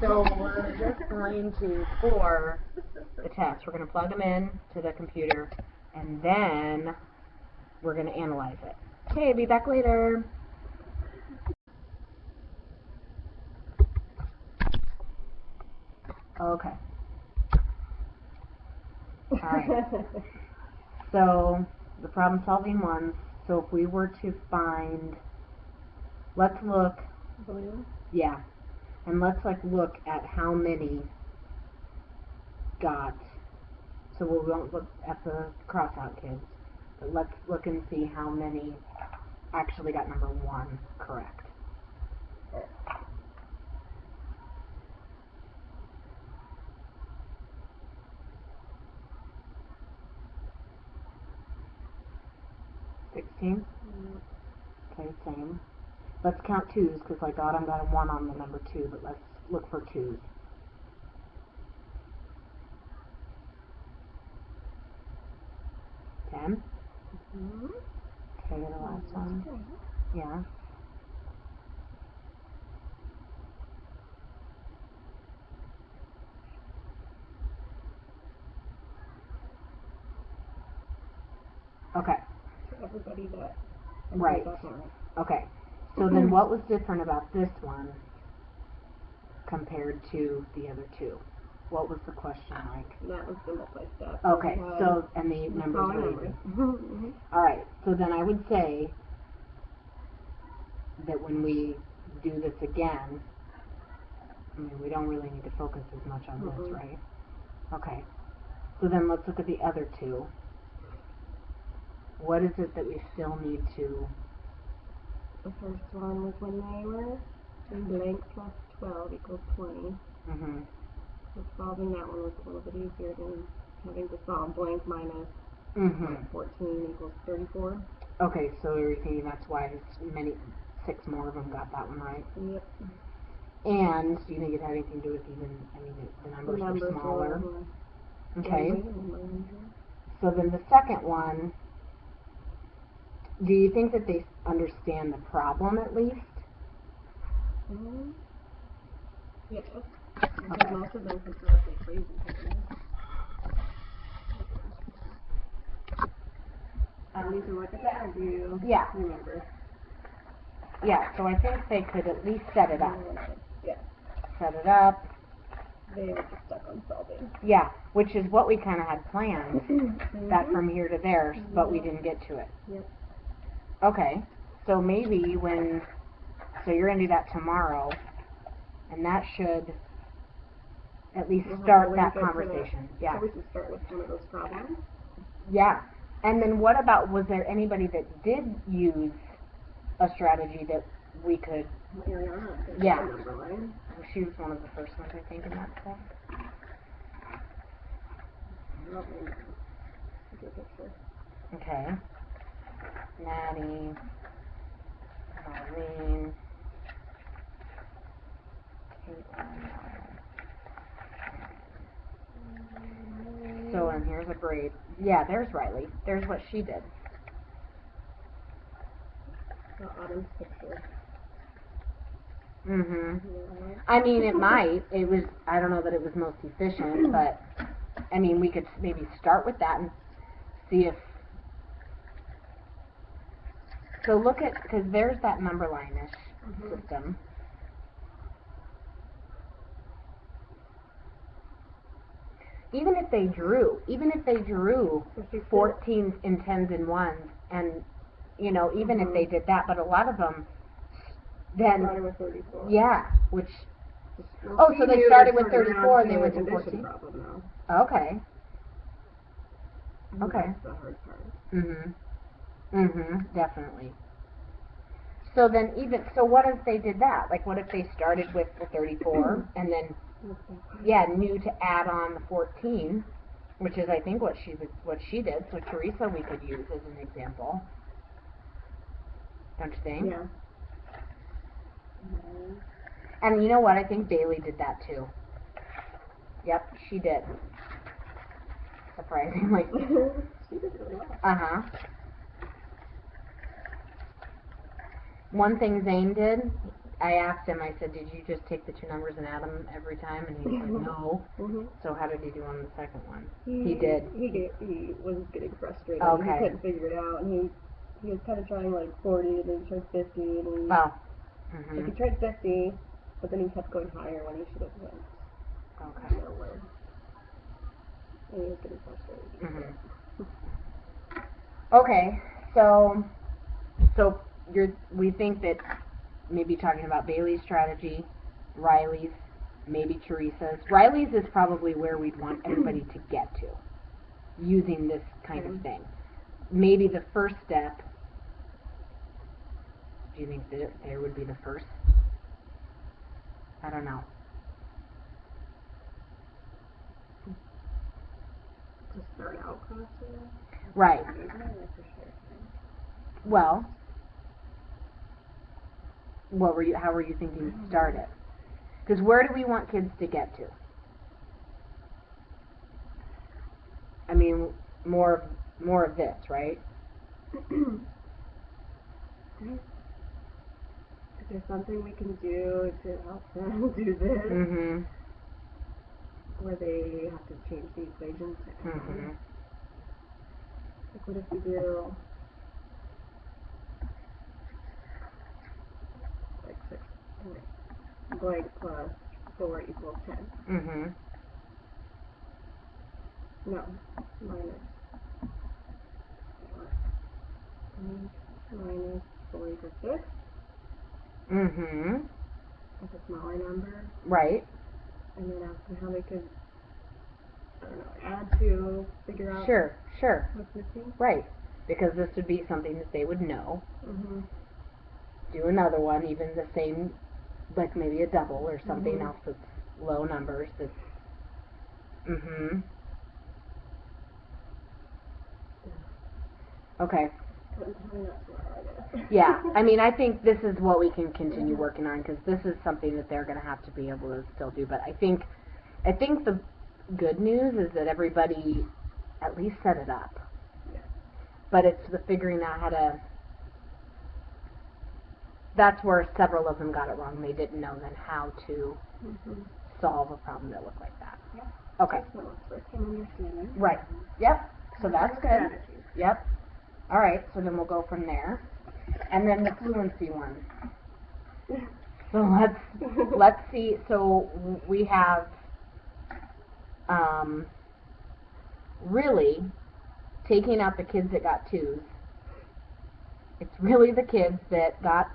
So we're just going to, for the test, we're going to plug them in to the computer, and then we're going to analyze it. Okay, be back later. Okay. Alright. So, the problem solving ones, so if we were to find, let's look, yeah, and let's like look at how many got, so we won't look at the cross-out kids, but let's look and see how many actually got number 1 correct. Okay, same. Let's count 2s, because like Autumn got a 1 on the number 2, but let's look for 2s. 10? Okay, the last one. Yeah. Okay. Everybody that. Right. Okay. So then what was different about this one compared to the other 2? What was the question like? That was the multi-step. Okay, so, and the numbers were easy. Alright, so then I would say that when we do this again, I mean, we don't really need to focus as much on this, right? Okay. So then let's look at the other 2. What is it that we still need to... The first one was when they were in blank plus 12 equals 20. So solving that one was a little bit easier than having to solve blank minus 14 equals 34. Okay, so you're thinking that's why 6 more of them got that one right? Yep. And do you think it had anything to do with even, I mean, the numbers were smaller? Okay. So then the second one, do you think that they understand the problem at least? Yes. Okay. Most of them completely crazy. You can look at that, or do you remember? Yeah, so I think they could at least set it up. Yeah. Set it up. They were just stuck on solving. Yeah, which is what we kind of had planned, that from here to there, but we didn't get to it. Yep. Okay, so maybe so you're going to do that tomorrow, and that should at least start that conversation. Yeah. So we can start with some of those problems. Yeah. And then what about, was there anybody that did use a strategy that we could... Yeah. She was one of the first ones, I think, in that stuff. Okay. Maddie. Marlene. So, and here's a grade. Yeah, there's Riley. There's what she did. Autumn's picture. I mean, it might. It was, I don't know that it was most efficient, but, I mean, we could maybe start with that and see if... So look at, because there's that number line-ish system. Even if they drew 14s and 10s and 1s, and, you know, even if they did that, but a lot of them then... Started with 34. Yeah, which... Oh, so they started with 34 and they went to 14? Okay. Okay. That's the hard part. Definitely. So then so what if they did that? Like, what if they started with the 34 and then, knew to add on the 14, which is, I think, what she did. So Teresa we could use as an example. Don't you think? Yeah. And you know what? I think Bailey did that too. Yep, she did. Surprisingly. She did really well. One thing Zane did, I asked him, I said, did you just take the two numbers and add them every time? And he said, no. So how did he do on the second one? He did. He was getting frustrated. Okay. He couldn't figure it out, and he was kind of trying like 40, and then he tried 50, and then Wow. like he tried 50, but then he kept going higher when he should have went lower. And he was getting frustrated. Okay, so we think that maybe talking about Bailey's strategy, Riley's, maybe Teresa's. Riley's is probably where we'd want everybody to get to, using this kind of thing. Maybe the first step, do you think that there would be the first? I don't know. To start out CrossFit? Right. Well, how were you thinking to start it? Because where do we want kids to get to? I mean, more of this, right? Is there something we can do to help them do this? Where they have to change the equations to add? Like what if we do like 6 blank plus 4 equals 10? No, minus 4 equals 6. That's a smaller number. Right. And then ask them how they could, I don't know, add to, figure out Sure. what's missing. Right. Because this would be something that they would know. Do another one, even the same, like maybe a double or something else that's low numbers. That's, Okay. Yeah, I mean, I think this is what we can continue working on, because this is something that they're going to have to be able to still do. But I think the good news is that everybody at least set it up. But it's the figuring out how to. That's where several of them got it wrong. They didn't know then how to solve a problem that looked like that. Okay. Right. Yep. So that's good. Yep. All right. So then we'll go from there, and then the fluency one. So let's see. So we have really taking out the kids that got 2s. It's really the kids that got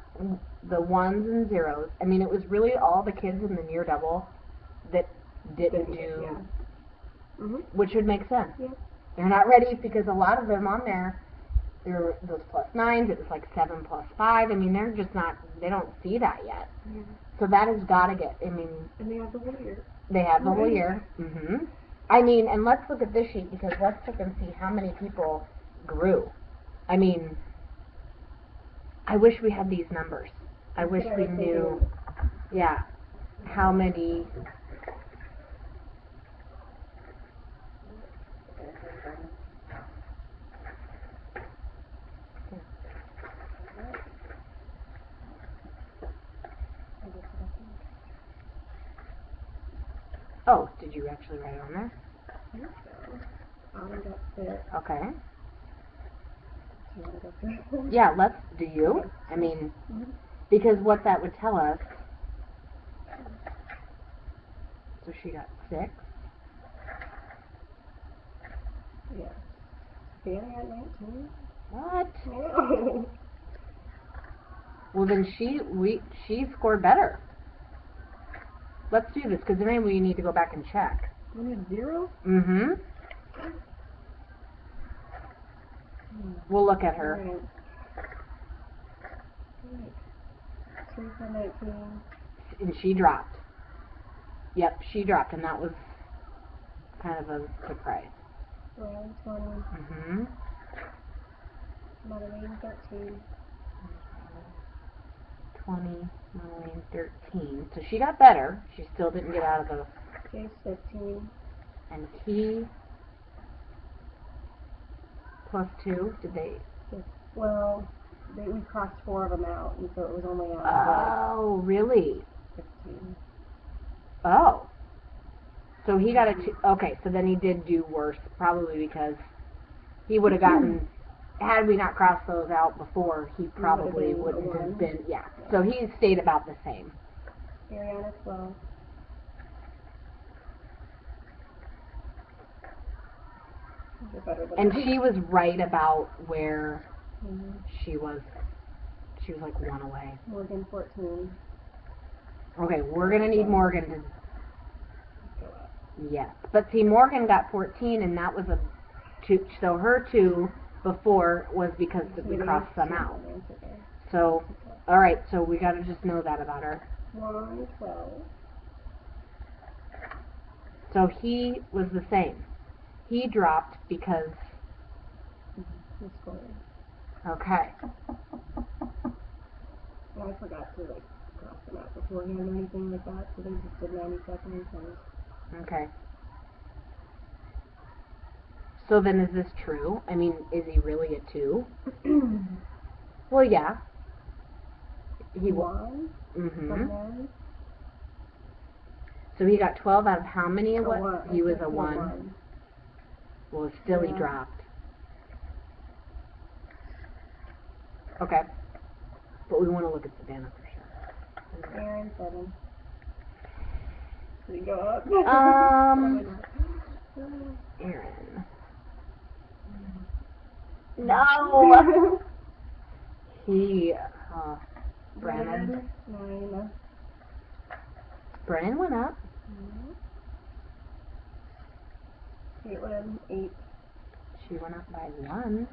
the 1s and 0s. I mean, it was really all the kids in the near double that didn't do, which would make sense. Yeah. They're not ready because a lot of them on there, they're those +9s. It was like 7 + 5. I mean, they're just not. They don't see that yet. Yeah. So that has got to get. I mean. And they have the whole year. They have the whole year. I mean, and let's look at this sheet, because let's look and see how many people grew. I mean, I wish we had these numbers. I wish we knew, how many. Oh, did you actually write it on there? I think so. Autumn got 6. Okay. Do you want to go through? Yeah, do you? I mean, because what that would tell us, so she got 6. Yeah. Fanny got 19. What? Well, then she scored better. Let's do this, because then we need to go back and check. You need 0? We'll look at her. Right. 3 19. And she dropped. Yep, she dropped, and that was kind of a surprise. Ryan 20. Madeline 13. 20, Madeline 13. So she got better. She still didn't get out of the. Jay's 15. And he +2. Did they? Well, we crossed 4 of them out, and so it was only out Oh, really? 15. Oh. So he got a 2. Okay, so then he did do worse, probably because he would have gotten, had we not crossed those out before, he probably wouldn't have been, yeah. So he stayed about the same. Ariana 12. And she was right about where Mm-hmm. she was like 1 away. Morgan 14. Okay, we're going to need Morgan to, Go up. yes. But see, Morgan got 14, and that was a 2, so her 2 before was because we crossed some out. So, all right, so we got to just know that about her. Ron 12. So he was the same. He dropped because, He scored. okay. And I forgot to cross them out beforehand or anything like that, so they just did 90 seconds. Okay. So then is this true? I mean, is he really a 2? Well, yeah. He won. Mm-hmm. So he got 12 out of how many? He was a 1. Well, still he dropped. Okay. But we want to look at Savannah for sure. Aaron 7. Did he go up? Aaron. No! He, Brennan. 9. Brennan went up. Caitlin 8. She went up by 1.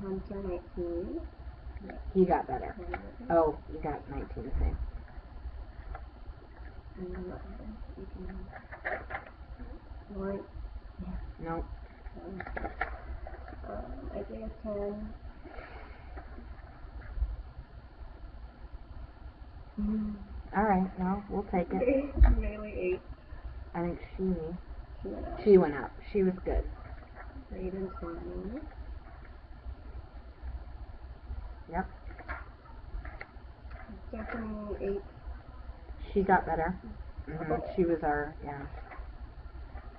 Hunter 19. He got better. Oh, you got 19 the same. Lauren. Nope. Isaiah 10. All right, no, we'll take it. Bailey 8. I think She went up. she went up. She was good. Raiden 20. Yep. Stephanie 8. She got better. Mm-hmm. She was our, yeah.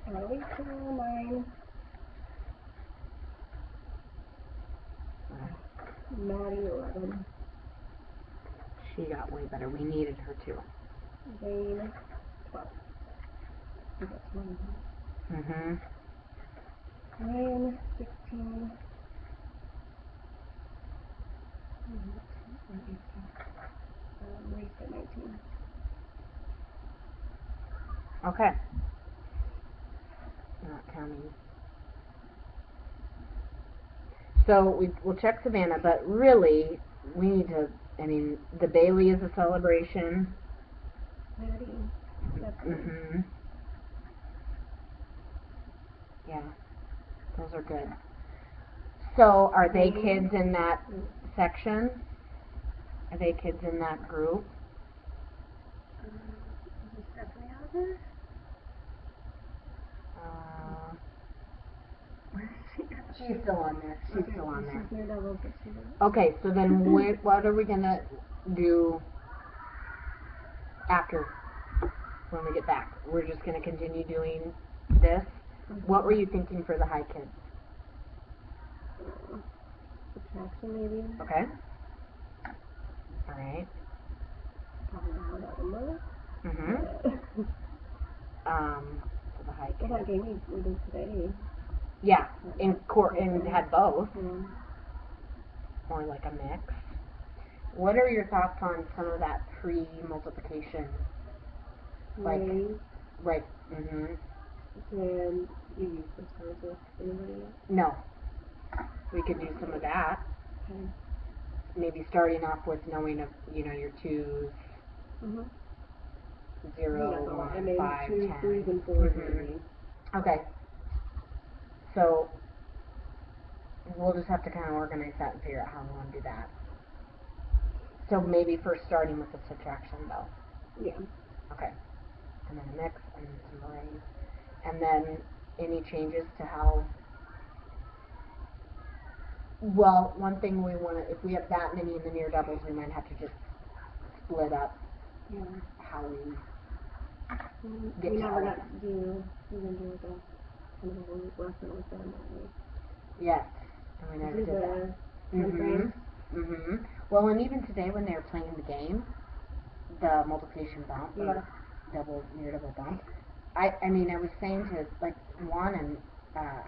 Alicia 9. Maddie 11. She got way better. We needed her too. Zane 12. He got 20. Mm-hmm. Ryan 16. Lisa 19. Okay. Not counting. So we'll check Savannah, but really, we need to, I mean, the Bailey is a celebration. Maddie 7. Mm-hmm. Yeah. Those are good. So, are they kids in that section? Are they kids in that group? Is Stephanie out there? She's still on there. She's still on there. She's near doubles, but she didn't. Okay, so then what are we going to do after, when we get back? We're just going to continue doing this? Mm-hmm. What were you thinking for the high kids? Subtraction maybe. Okay. All right. Probably not without a mother. Mm-hmm. For the high kids. Well, that game we did today. Yeah, and had both. Yeah. Or like a mix. What are your thoughts on some of that pre-multiplication? Like, right. Mm-hmm. Can you use this card with anybody? No. We could do some of that. Okay. Maybe starting off with knowing your 2s. Mm-hmm. 0, 1, and then 5, 2, 10. 3s, and 4s maybe. Okay. So we'll just have to kind of organize that and figure out how we want to do that. So maybe first starting with the subtraction though. Yeah. Okay. And then a mix and some arrays. And then any changes to how Well, one thing we want to, if we have that many in the near doubles, we might have to just split up Yeah. how we We never got to do even do like a kind of a whole lesson with them. Yes, and we never did that. Well, and even today when they were playing the game, the multiplication bump, or near double bump, I mean, I was saying to like Juan and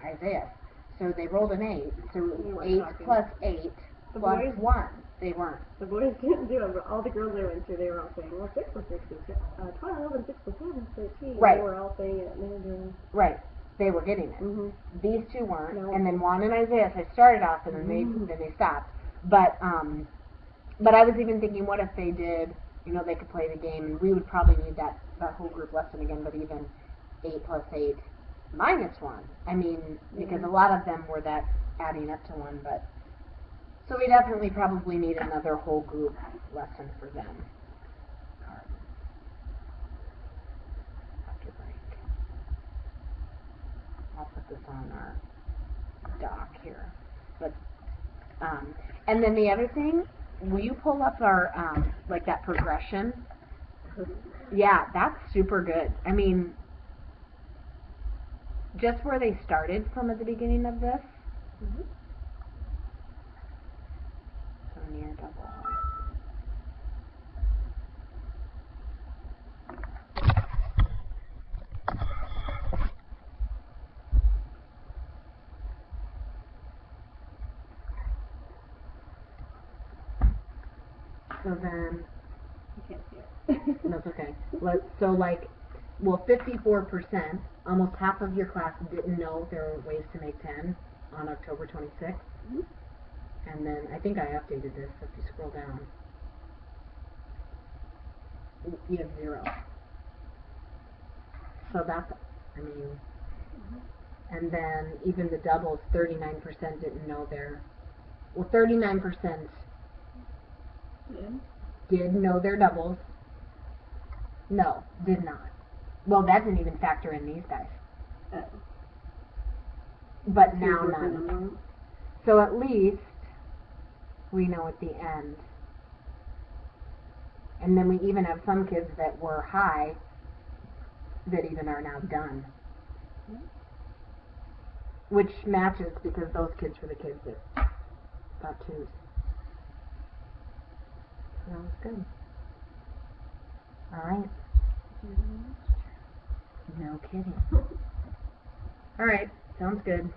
Isaiah, so they rolled an 8, so 8 plus 8 plus 1. They weren't. The boys didn't do it, but all the girls I went to, they were all saying, well, 6 plus 6 is 12, and 6 plus 7 is 13. Right. They were all saying it, and they were doing. Right. They were getting it. These two weren't, No. and then Juan and Isaiah, I started off, and then they stopped. But I was even thinking, what if they did? You know, they could play the game, and we would probably need that whole group lesson again. But even 8 plus 8 minus 1. I mean, because a lot of them were that adding up to 1, but. So we definitely probably need another whole group lesson for them. After break. I'll put this on our doc here. But and then the other thing, will you pull up our like that progression? Yeah, that's super good. I mean, just where they started from at the beginning of this. So near double. So then, You can't see it. that's okay. So like, well, 54%, almost half of your class didn't know there were ways to make 10 on October 26th. And then I think I updated this. If you scroll down, you have 0. So that's, I mean, and then even the doubles, 39% didn't know their. Well, 39% did know their doubles. No, did not. Well, that didn't even factor in these guys. But now none. So at least we know at the end. And then we even have some kids that were high that even are now done. Which matches because those kids were the kids that got 2s. Sounds good. Alright. No kidding. Alright, sounds good.